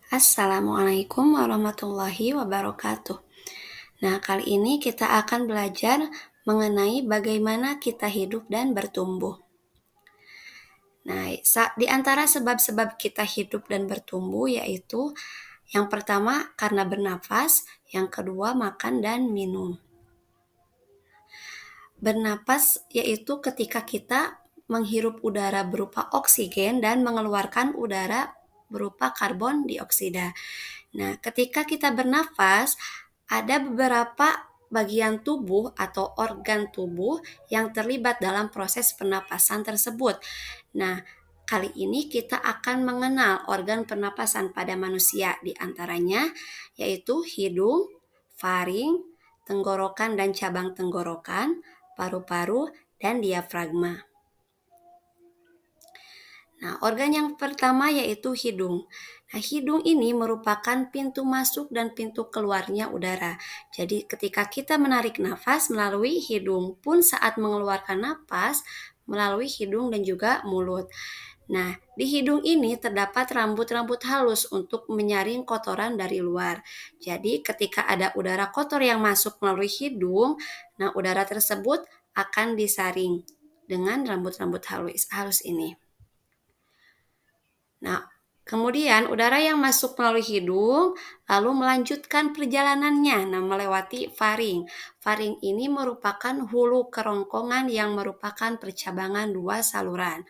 Assalamualaikum warahmatullahi wabarakatuh. Nah, kali ini kita akan belajar mengenai bagaimana kita hidup dan bertumbuh. Nah, di antara sebab-sebab kita hidup dan bertumbuh yaitu yang pertama karena bernafas, yang kedua makan dan minum. Bernapas yaitu ketika kita menghirup udara berupa oksigen dan mengeluarkan udara berupa karbon dioksida. Nah, ketika kita bernafas, ada beberapa bagian tubuh atau organ tubuh yang terlibat dalam proses pernapasan tersebut. Nah, kali ini kita akan mengenal organ pernapasan pada manusia, di antaranya yaitu hidung, faring, tenggorokan dan cabang tenggorokan, paru-paru, dan diafragma. Nah, organ yang pertama yaitu hidung. Nah, hidung ini merupakan pintu masuk dan pintu keluarnya udara. Jadi, ketika kita menarik nafas melalui hidung pun saat mengeluarkan nafas melalui hidung dan juga mulut. Nah, di hidung ini terdapat rambut-rambut halus untuk menyaring kotoran dari luar. Jadi, ketika ada udara kotor yang masuk melalui hidung, nah udara tersebut akan disaring dengan rambut-rambut halus ini. Nah, kemudian udara yang masuk melalui hidung lalu melanjutkan perjalanannya melewati faring. Faring ini merupakan hulu kerongkongan yang merupakan percabangan dua saluran.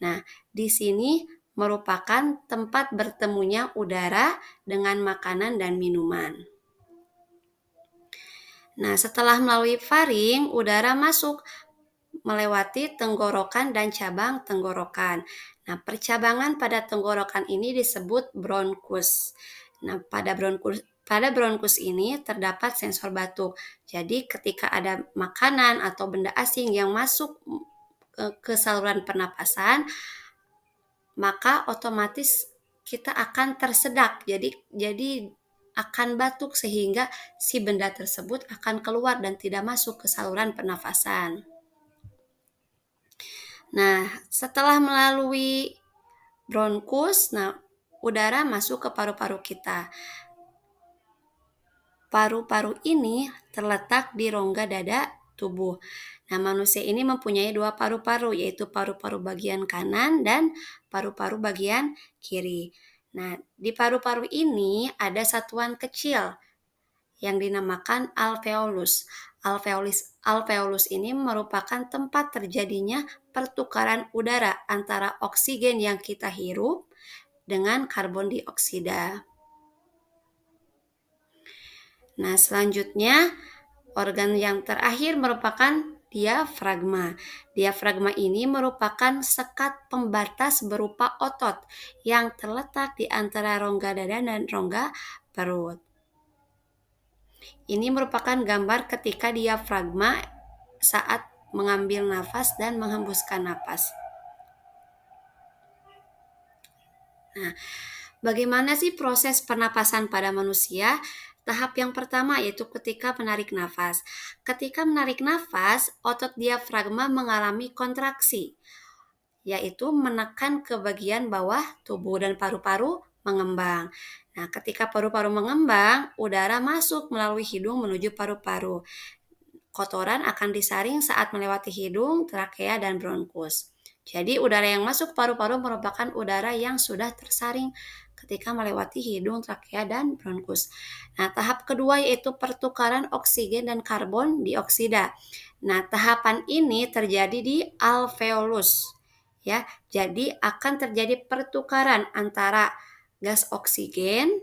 Nah, di sini merupakan tempat bertemunya udara dengan makanan dan minuman. Nah, setelah melalui faring, udara masuk melewati tenggorokan dan cabang tenggorokan. Nah, percabangan pada tenggorokan ini disebut bronkus. Nah, pada bronkus ini terdapat sensor batuk. Jadi, ketika ada makanan atau benda asing yang masuk ke saluran pernapasan, maka otomatis kita akan tersedak. Jadi akan batuk sehingga si benda tersebut akan keluar dan tidak masuk ke saluran pernafasan. Nah, setelah melalui bronkus, udara masuk ke paru-paru kita. Paru-paru ini terletak di rongga dada tubuh. Nah, manusia ini mempunyai dua paru-paru, yaitu paru-paru bagian kanan dan paru-paru bagian kiri. Nah, di paru-paru ini ada satuan kecil yang dinamakan alveolus. Alveolus ini merupakan tempat terjadinya pertukaran udara antara oksigen yang kita hirup dengan karbon dioksida. Nah, selanjutnya organ yang terakhir merupakan diafragma. Diafragma ini merupakan sekat pembatas berupa otot yang terletak di antara rongga dada dan rongga perut. Ini merupakan gambar ketika diafragma saat mengambil nafas dan menghembuskan nafas. Nah, bagaimana sih proses pernapasan pada manusia? Tahap yang pertama yaitu ketika menarik nafas. Ketika menarik nafas, otot diafragma mengalami kontraksi, yaitu menekan ke bagian bawah tubuh dan paru-paru mengembang. Nah, ketika paru-paru mengembang, udara masuk melalui hidung menuju paru-paru. Kotoran akan disaring saat melewati hidung, trakea, dan bronkus. Jadi udara yang masuk paru-paru merupakan udara yang sudah tersaring ketika melewati hidung, trakea, dan bronkus. Nah, tahap kedua yaitu pertukaran oksigen dan karbon dioksida. Nah, tahapan ini terjadi di alveolus. Ya, jadi akan terjadi pertukaran antara gas oksigen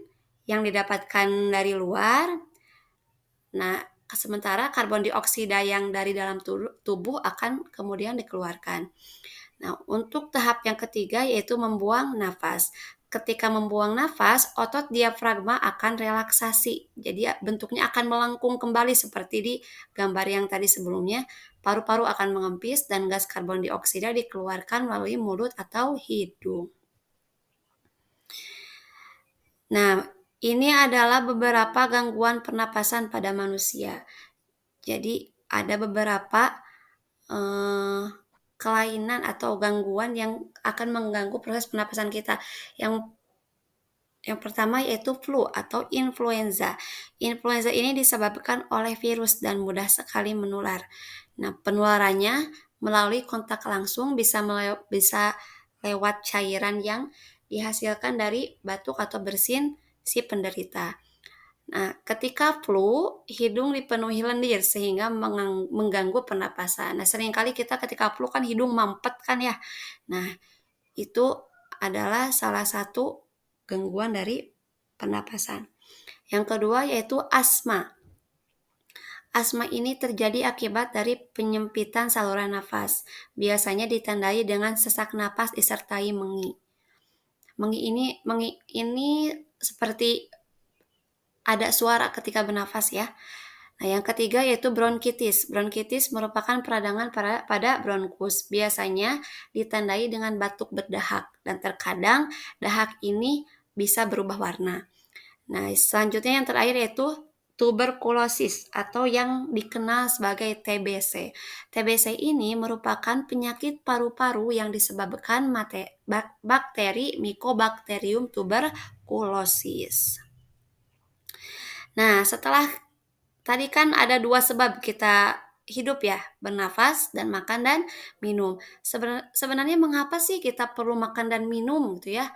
yang didapatkan dari luar. Nah, sementara karbon dioksida yang dari dalam tubuh akan kemudian dikeluarkan. Nah, untuk tahap yang ketiga yaitu membuang nafas. Ketika membuang nafas, otot diafragma akan relaksasi. Jadi bentuknya akan melengkung kembali seperti di gambar yang tadi sebelumnya. Paru-paru akan mengempis dan gas karbon dioksida dikeluarkan melalui mulut atau hidung. Nah, ini adalah beberapa gangguan pernapasan pada manusia. Jadi ada beberapa kelainan atau gangguan yang akan mengganggu proses pernapasan kita. Yang pertama yaitu flu atau influenza. Influenza ini disebabkan oleh virus dan mudah sekali menular. Nah, penularannya melalui kontak langsung bisa lewat cairan yang dihasilkan dari batuk atau bersin si penderita. Nah, ketika flu, hidung dipenuhi lendir sehingga mengganggu pernapasan. Nah, seringkali kita ketika flu kan hidung mampet kan ya. Nah, itu adalah salah satu gangguan dari pernapasan. Yang kedua yaitu asma. Asma ini terjadi akibat dari penyempitan saluran nafas. Biasanya ditandai dengan sesak napas disertai mengi. Mengi ini seperti ada suara ketika bernafas ya. Nah, yang ketiga yaitu bronkitis. Bronkitis merupakan peradangan pada bronkus. Biasanya ditandai dengan batuk berdahak dan terkadang dahak ini bisa berubah warna. Nah, selanjutnya yang terakhir yaitu tuberkulosis atau yang dikenal sebagai TBC. TBC ini merupakan penyakit paru-paru yang disebabkan bakteri Mycobacterium tuberculosis. Nah, setelah tadi kan ada 2 sebab kita hidup ya, bernafas dan makan dan minum. Sebenarnya mengapa sih kita perlu makan dan minum gitu ya?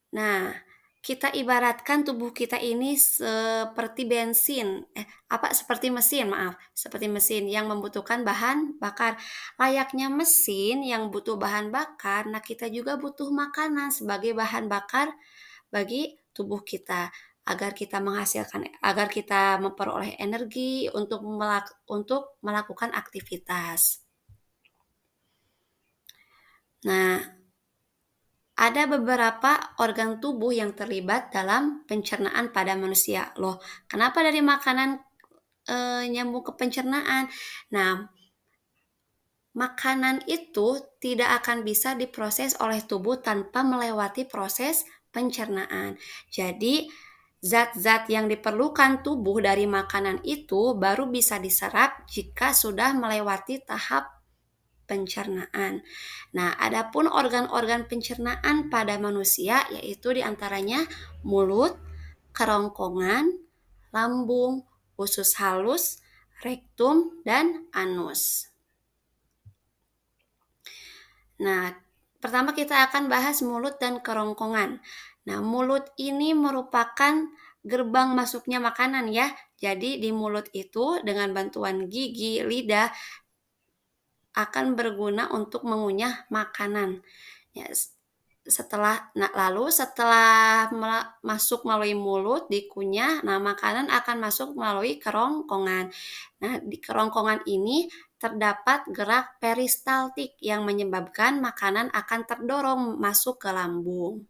Nah, kita ibaratkan tubuh kita ini seperti mesin, maaf, seperti mesin yang membutuhkan bahan bakar. Layaknya mesin yang butuh bahan bakar, nah kita juga butuh makanan sebagai bahan bakar bagi tubuh kita agar kita memperoleh energi untuk melakukan aktivitas. Nah, ada beberapa organ tubuh yang terlibat dalam pencernaan pada manusia. Loh, kenapa dari makanan nyambung ke pencernaan? Nah, makanan itu tidak akan bisa diproses oleh tubuh tanpa melewati proses pencernaan. Jadi, zat-zat yang diperlukan tubuh dari makanan itu baru bisa diserap jika sudah melewati tahap pencernaan. Nah, adapun organ-organ pencernaan pada manusia yaitu diantaranya mulut, kerongkongan, lambung, usus halus, rektum, dan anus. Nah, pertama kita akan bahas mulut dan kerongkongan. Nah, mulut ini merupakan gerbang masuknya makanan ya. Jadi di mulut itu dengan bantuan gigi, lidah akan berguna untuk mengunyah makanan. Ya, lalu setelah masuk melalui mulut dikunyah, nah makanan akan masuk melalui kerongkongan. Nah, di kerongkongan ini terdapat gerak peristaltik yang menyebabkan makanan akan terdorong masuk ke lambung.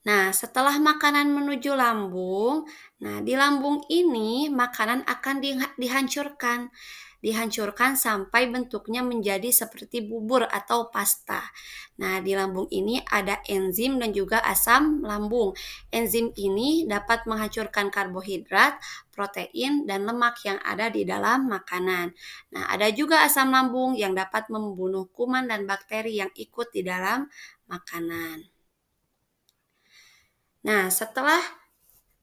Nah, setelah makanan menuju lambung, nah di lambung ini makanan akan dihancurkan sampai bentuknya menjadi seperti bubur atau pasta. Nah, di lambung ini ada enzim dan juga asam lambung. Enzim ini dapat menghancurkan karbohidrat, protein, dan lemak yang ada di dalam makanan. Nah, ada juga asam lambung yang dapat membunuh kuman dan bakteri yang ikut di dalam makanan. Nah, setelah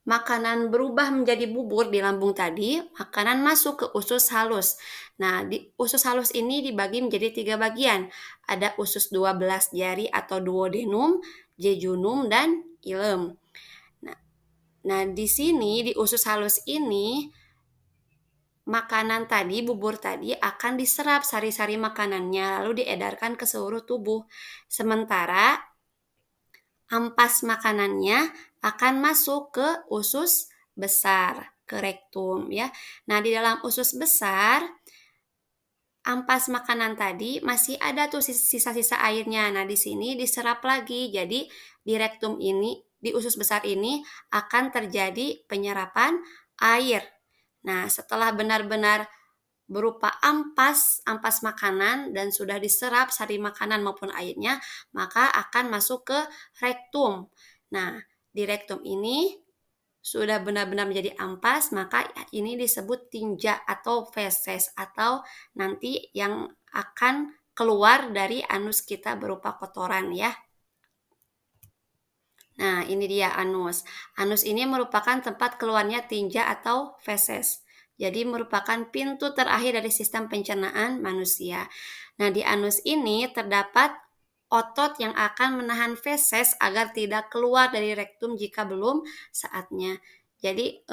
makanan berubah menjadi bubur di lambung tadi, makanan masuk ke usus halus. Nah, di usus halus ini dibagi menjadi 3 bagian. Ada usus 12 jari atau duodenum, jejunum, dan ilem. Nah, di sini di usus halus ini makanan tadi, bubur tadi akan diserap sari-sari makanannya lalu diedarkan ke seluruh tubuh. Sementara ampas makanannya akan masuk ke usus besar, ke rektum ya. Nah, di dalam usus besar, ampas makanan tadi masih ada tuh sisa-sisa airnya. Nah, di sini diserap lagi. Jadi, di rektum ini, di usus besar ini akan terjadi penyerapan air. Nah, setelah benar-benar berupa ampas makanan dan sudah diserap sari makanan maupun airnya, maka akan masuk ke rektum. Nah, di rektum ini sudah benar-benar menjadi ampas, maka ini disebut tinja atau feses atau nanti yang akan keluar dari anus kita berupa kotoran ya. Nah, ini dia anus. Anus ini merupakan tempat keluarnya tinja atau feses. Jadi merupakan pintu terakhir dari sistem pencernaan manusia. Nah, di anus ini terdapat otot yang akan menahan feses agar tidak keluar dari rektum jika belum saatnya. Jadi,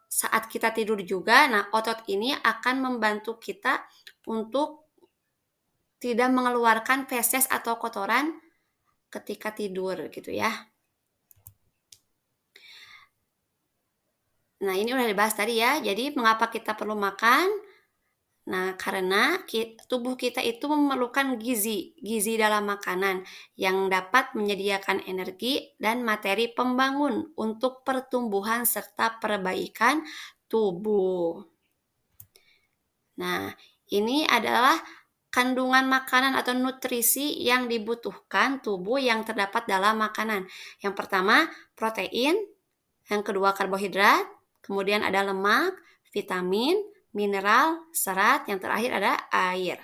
saat kita tidur juga, nah otot ini akan membantu kita untuk tidak mengeluarkan feses atau kotoran ketika tidur gitu ya. Nah, ini udah dibahas tadi ya. Jadi mengapa kita perlu makan? Nah, karena tubuh kita itu memerlukan gizi dalam makanan yang dapat menyediakan energi dan materi pembangun untuk pertumbuhan serta perbaikan tubuh. Nah, ini adalah kandungan makanan atau nutrisi yang dibutuhkan tubuh yang terdapat dalam makanan. Yang pertama, protein, yang kedua karbohidrat, kemudian ada lemak, vitamin, mineral, serat, yang terakhir ada air.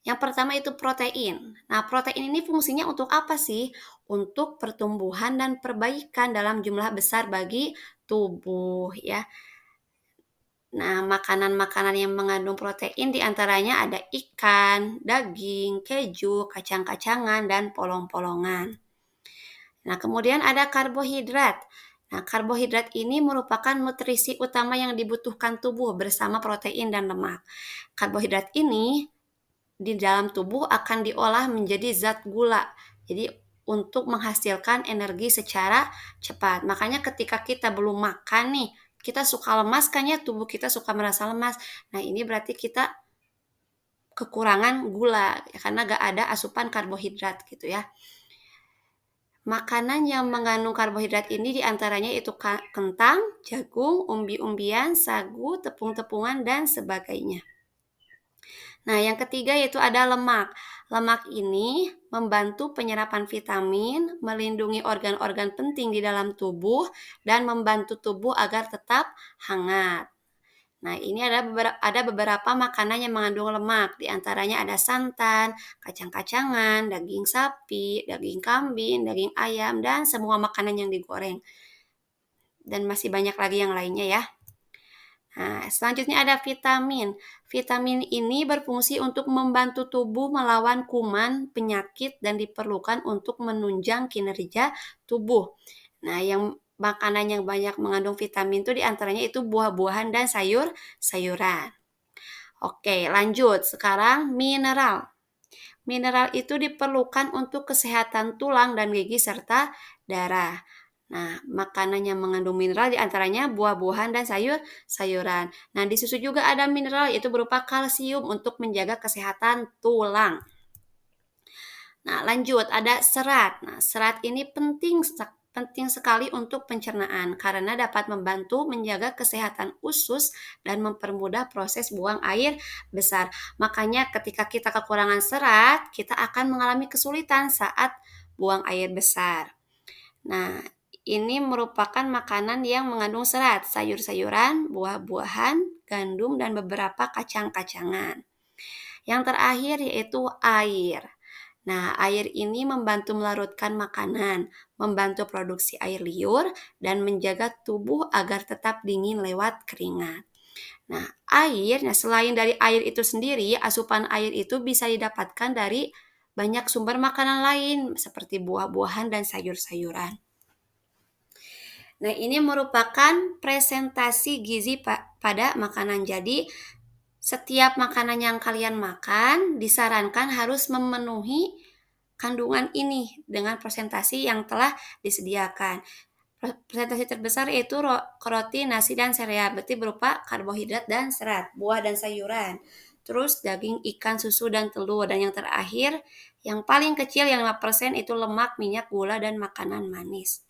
Yang pertama itu protein. Nah, protein ini fungsinya untuk apa sih? Untuk pertumbuhan dan perbaikan dalam jumlah besar bagi tubuh ya. Nah, makanan-makanan yang mengandung protein diantaranya ada ikan, daging, keju, kacang-kacangan, dan polong-polongan. Nah, kemudian ada karbohidrat. Nah, karbohidrat ini merupakan nutrisi utama yang dibutuhkan tubuh bersama protein dan lemak. Karbohidrat ini di dalam tubuh akan diolah menjadi zat gula. Jadi untuk menghasilkan energi secara cepat. Makanya ketika kita belum makan nih, kita suka lemas kan ya, tubuh kita suka merasa lemas. Nah, ini berarti kita kekurangan gula ya, karena gak ada asupan karbohidrat gitu ya. Makanan yang mengandung karbohidrat ini diantaranya itu kentang, jagung, umbi-umbian, sagu, tepung-tepungan, dan sebagainya. Nah, yang ketiga yaitu ada lemak. Lemak ini membantu penyerapan vitamin, melindungi organ-organ penting di dalam tubuh, dan membantu tubuh agar tetap hangat. Nah, ini ada beberapa makanan yang mengandung lemak, di antaranya ada santan, kacang-kacangan, daging sapi, daging kambing, daging ayam, dan semua makanan yang digoreng. Dan masih banyak lagi yang lainnya ya. Nah, selanjutnya ada vitamin. Vitamin ini berfungsi untuk membantu tubuh melawan kuman, penyakit, dan diperlukan untuk menunjang kinerja tubuh. Nah, yang makanan yang banyak mengandung vitamin itu diantaranya itu buah-buahan dan sayur-sayuran. Oke, lanjut. Sekarang mineral. Mineral itu diperlukan untuk kesehatan tulang dan gigi serta darah. Nah, makanan yang mengandung mineral diantaranya buah-buahan dan sayur-sayuran. Nah, di susu juga ada mineral yaitu berupa kalsium untuk menjaga kesehatan tulang. Nah, lanjut ada serat. Nah, serat ini penting sekali untuk pencernaan karena dapat membantu menjaga kesehatan usus dan mempermudah proses buang air besar. Makanya ketika kita kekurangan serat, kita akan mengalami kesulitan saat buang air besar. Nah, ini merupakan makanan yang mengandung serat, sayur-sayuran, buah-buahan, gandum, dan beberapa kacang-kacangan. Yang terakhir yaitu air. Nah, air ini membantu melarutkan makanan, membantu produksi air liur, dan menjaga tubuh agar tetap dingin lewat keringat. Nah, selain dari air itu sendiri, asupan air itu bisa didapatkan dari banyak sumber makanan lain, seperti buah-buahan dan sayur-sayuran. Nah, ini merupakan presentasi gizi pada makanan. Jadi, setiap makanan yang kalian makan disarankan harus memenuhi kandungan ini dengan presentasi yang telah disediakan. Presentasi terbesar yaitu roti, nasi, dan sereal, berarti berupa karbohidrat dan serat, buah dan sayuran. Terus daging, ikan, susu, dan telur. Dan yang terakhir, yang paling kecil yang 5% itu lemak, minyak, gula, dan makanan manis.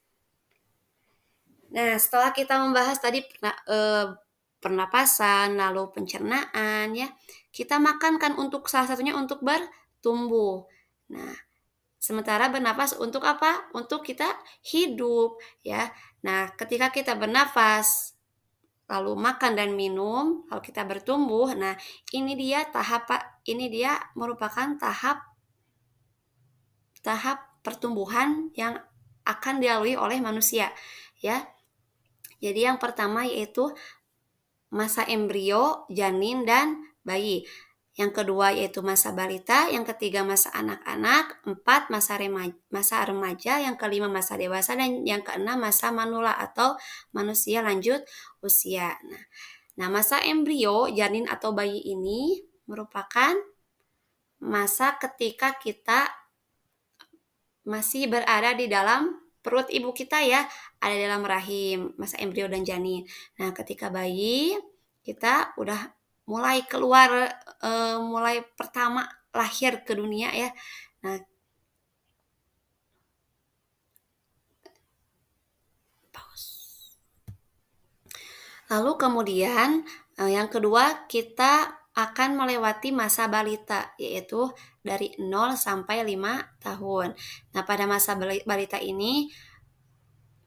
Nah, setelah kita membahas tadi pernapasan, lalu pencernaan ya, kita makan kan untuk salah satunya untuk bertumbuh. Nah, sementara bernapas untuk apa? Untuk kita hidup ya. Nah, ketika kita bernafas, lalu makan dan minum, lalu kita bertumbuh. Nah, ini dia merupakan tahap pertumbuhan yang akan dilalui oleh manusia, ya. Jadi yang pertama yaitu masa embrio, janin, dan bayi. Yang kedua yaitu masa balita, yang ketiga masa anak-anak, empat masa remaja, yang kelima masa dewasa, dan yang keenam masa manula atau manusia lanjut usia. Nah, masa embrio, janin atau bayi ini merupakan masa ketika kita masih berada di dalam perut ibu kita ya, ada dalam rahim, masa embrio dan janin. Nah, ketika bayi, kita udah mulai keluar, mulai pertama lahir ke dunia ya. Nah, lalu kemudian, yang kedua kita akan melewati masa balita, yaitu dari 0 sampai 5 tahun. Nah, pada masa balita ini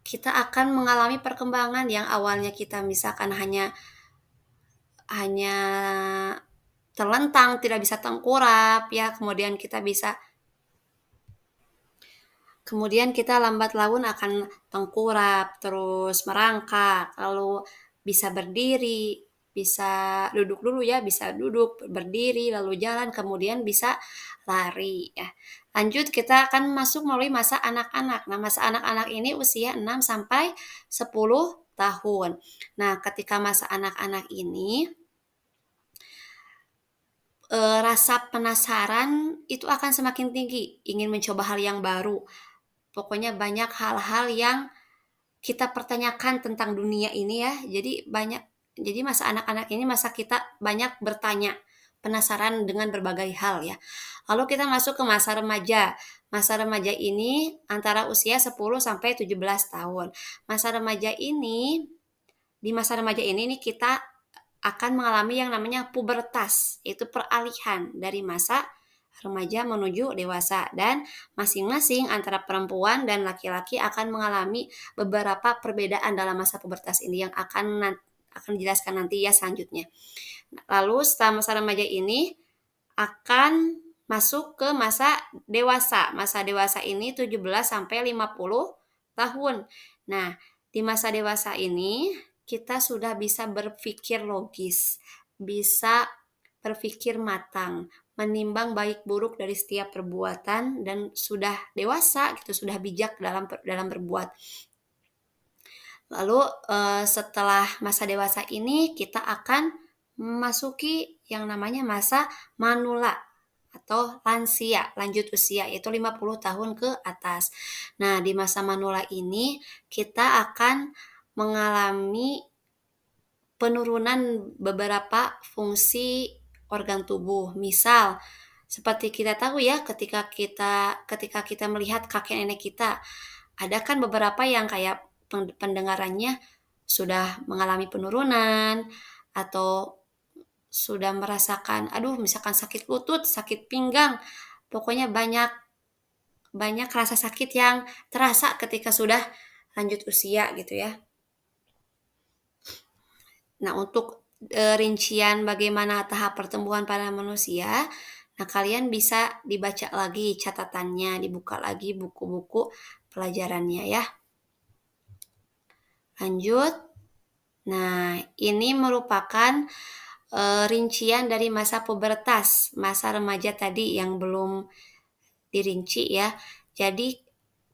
kita akan mengalami perkembangan yang awalnya kita misalkan hanya hanya terlentang, tidak bisa tengkurap ya, kemudian kita lambat laun akan tengkurap, terus merangkak, lalu bisa berdiri, bisa duduk dulu ya, bisa duduk, berdiri, lalu jalan, kemudian bisa lari ya. Lanjut kita akan masuk melalui masa anak-anak. Nah, masa anak-anak ini usia 6 sampai 10 tahun. Nah, ketika masa anak-anak ini, rasa penasaran itu akan semakin tinggi, ingin mencoba hal yang baru. Pokoknya banyak hal-hal yang kita pertanyakan tentang dunia ini ya. Jadi masa anak-anak ini masa kita banyak bertanya, penasaran dengan berbagai hal ya. Lalu kita masuk ke masa remaja. Masa remaja ini antara usia 10 sampai 17 tahun. Di masa remaja ini nih kita akan mengalami yang namanya pubertas, yaitu peralihan dari masa remaja menuju dewasa, dan masing-masing antara perempuan dan laki-laki akan mengalami beberapa perbedaan dalam masa pubertas ini yang akan dijelaskan nanti ya selanjutnya. Lalu setelah masa remaja ini akan masuk ke masa dewasa. Masa dewasa ini 17 sampai 50 tahun. Nah, di masa dewasa ini kita sudah bisa berpikir logis, bisa berpikir matang, menimbang baik buruk dari setiap perbuatan, dan sudah dewasa gitu, sudah bijak dalam berbuat. Lalu setelah masa dewasa ini kita akan memasuki yang namanya masa manula atau lansia, lanjut usia, yaitu 50 tahun ke atas. Nah, di masa manula ini kita akan mengalami penurunan beberapa fungsi organ tubuh. Misal, seperti kita tahu ya ketika kita melihat kakek nenek kita, ada kan beberapa yang kayak pendengarannya sudah mengalami penurunan, atau sudah merasakan, aduh misalkan sakit lutut, sakit pinggang, pokoknya banyak banyak rasa sakit yang terasa ketika sudah lanjut usia gitu ya. Nah, untuk rincian bagaimana tahap pertumbuhan pada manusia, nah kalian bisa dibaca lagi catatannya, dibuka lagi buku-buku pelajarannya ya. Lanjut. Nah, ini merupakan rincian dari masa pubertas, masa remaja tadi yang belum dirinci ya. Jadi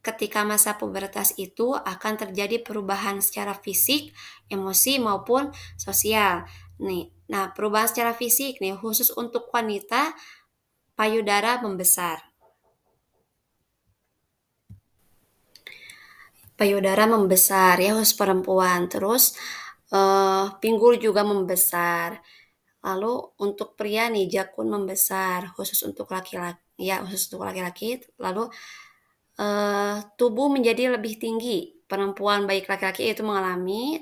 ketika masa pubertas itu akan terjadi perubahan secara fisik, emosi maupun sosial. Nah, perubahan secara fisik nih khusus untuk wanita, payudara membesar. Payudara membesar ya khusus perempuan. Terus pinggul juga membesar. Lalu untuk pria nih jakun membesar khusus untuk laki-laki ya, khusus untuk laki-laki. Lalu tubuh menjadi lebih tinggi. Perempuan baik laki-laki itu mengalami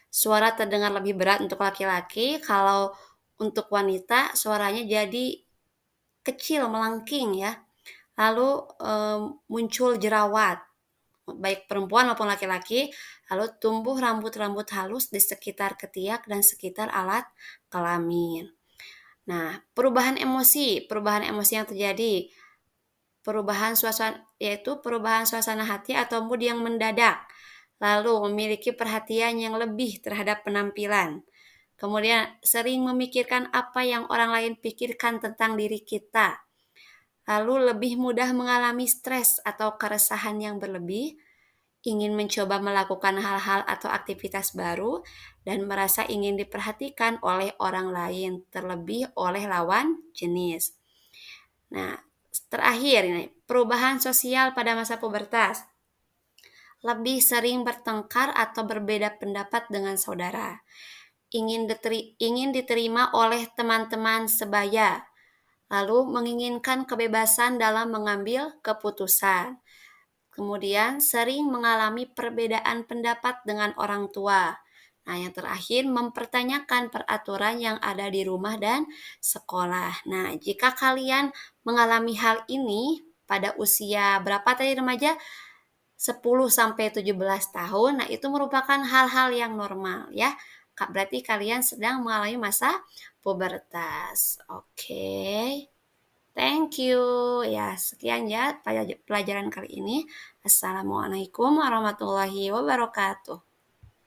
suara terdengar lebih berat untuk laki-laki. Kalau untuk wanita suaranya jadi kecil, melengking ya. Lalu muncul jerawat baik perempuan maupun laki-laki. Lalu tumbuh rambut-rambut halus di sekitar ketiak dan sekitar alat kelamin. Nah, perubahan emosi yang terjadi perubahan suasana hati atau mood yang mendadak. Lalu memiliki perhatian yang lebih terhadap penampilan. Kemudian sering memikirkan apa yang orang lain pikirkan tentang diri kita. Lalu lebih mudah mengalami stres atau keresahan yang berlebih, ingin mencoba melakukan hal-hal atau aktivitas baru, dan merasa ingin diperhatikan oleh orang lain, terlebih oleh lawan jenis. Nah, terakhir ini, perubahan sosial pada masa pubertas. Lebih sering bertengkar atau berbeda pendapat dengan saudara. Ingin diterima oleh teman-teman sebaya. Lalu menginginkan kebebasan dalam mengambil keputusan. Kemudian sering mengalami perbedaan pendapat dengan orang tua. Nah, yang terakhir mempertanyakan peraturan yang ada di rumah dan sekolah. Nah, jika kalian mengalami hal ini pada usia berapa tadi remaja? 10 sampai 17 tahun. Nah, itu merupakan hal-hal yang normal ya. Berarti kalian sedang mengalami masa pubertas. Oke. Thank you. Ya, sekian ya pelajaran kali ini. Assalamualaikum warahmatullahi wabarakatuh.